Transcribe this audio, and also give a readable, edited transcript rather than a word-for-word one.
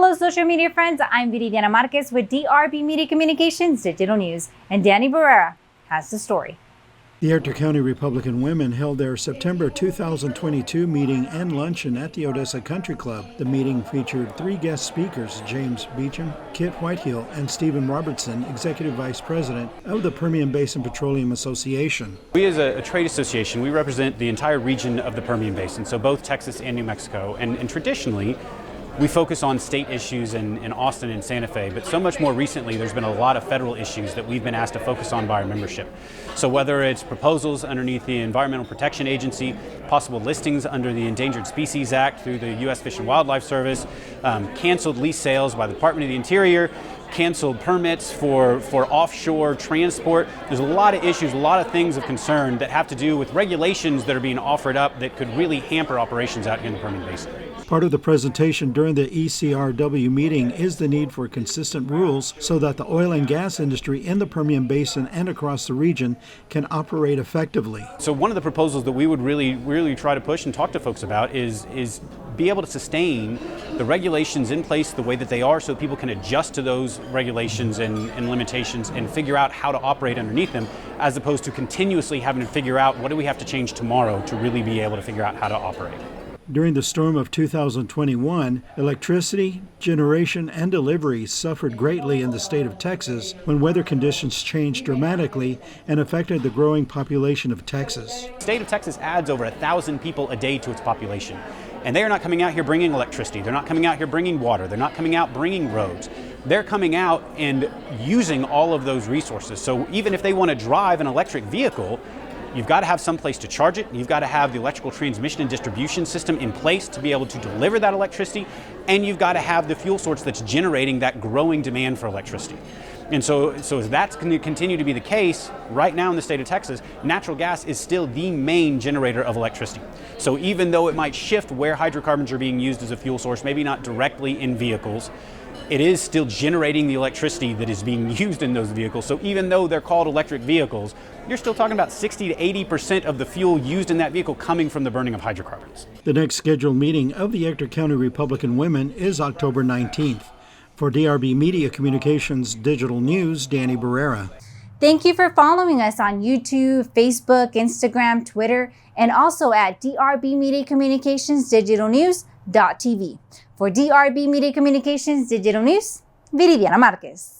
Hello, social media friends. I'm Viridiana Marquez with DRB Media Communications Digital News, and Danny Barrera has the story. The Ector County Republican Women held their September 2022 meeting and luncheon at the Odessa Country Club. The meeting featured three guest speakers, James Beauchamp, Whitehill and Stephen Robertson, Executive Vice President of the Permian Basin Petroleum Association. We as a trade association, we represent the entire region of the Permian Basin, so both Texas and New Mexico, and traditionally, we focus on state issues in Austin and Santa Fe, but so much more recently there's been a lot of federal issues that we've been asked to focus on by our membership. So whether it's proposals underneath the Environmental Protection Agency, possible listings under the Endangered Species Act through the U.S. Fish and Wildlife Service, canceled lease sales by the Department of the Interior, canceled permits for offshore transport. There's a lot of issues, a lot of things of concern that have to do with regulations that are being offered up that could really hamper operations out here in the Permian Basin. Part of the presentation during the ECRW meeting is the need for consistent rules so that the oil and gas industry in the Permian Basin and across the region can operate effectively. So one of the proposals that we would really try to push and talk to folks about is be able to sustain the regulations in place the way that they are so people can adjust to those regulations and limitations and figure out how to operate underneath them, as opposed to continuously having to figure out what do we have to change tomorrow to really be able to figure out how to operate. During the storm of 2021, electricity, generation, and delivery suffered greatly in the state of Texas when weather conditions changed dramatically and affected the growing population of Texas. The state of Texas adds over 1,000 people a day to its population. And they are not coming out here bringing electricity. They're not coming out here bringing water. They're not coming out bringing roads. They're coming out and using all of those resources. So even if they want to drive an electric vehicle, you've got to have some place to charge it. You've got to have the electrical transmission and distribution system in place to be able to deliver that electricity. And you've got to have the fuel source that's generating that growing demand for electricity. And so if that's going to continue to be the case, right now in the state of Texas, natural gas is still the main generator of electricity. So even though it might shift where hydrocarbons are being used as a fuel source, maybe not directly in vehicles, it is still generating the electricity that is being used in those vehicles. So even though they're called electric vehicles, you're still talking about 60 to 80% of the fuel used in that vehicle coming from the burning of hydrocarbons. The next scheduled meeting of the Ector County Republican Women is October 19th. For DRB Media Communications Digital News, Danny Barrera. Thank you for following us on YouTube, Facebook, Instagram, Twitter, and also at DRB Media Communications Digital News.tv. For DRB Media Communications Digital News, Viridiana Marquez.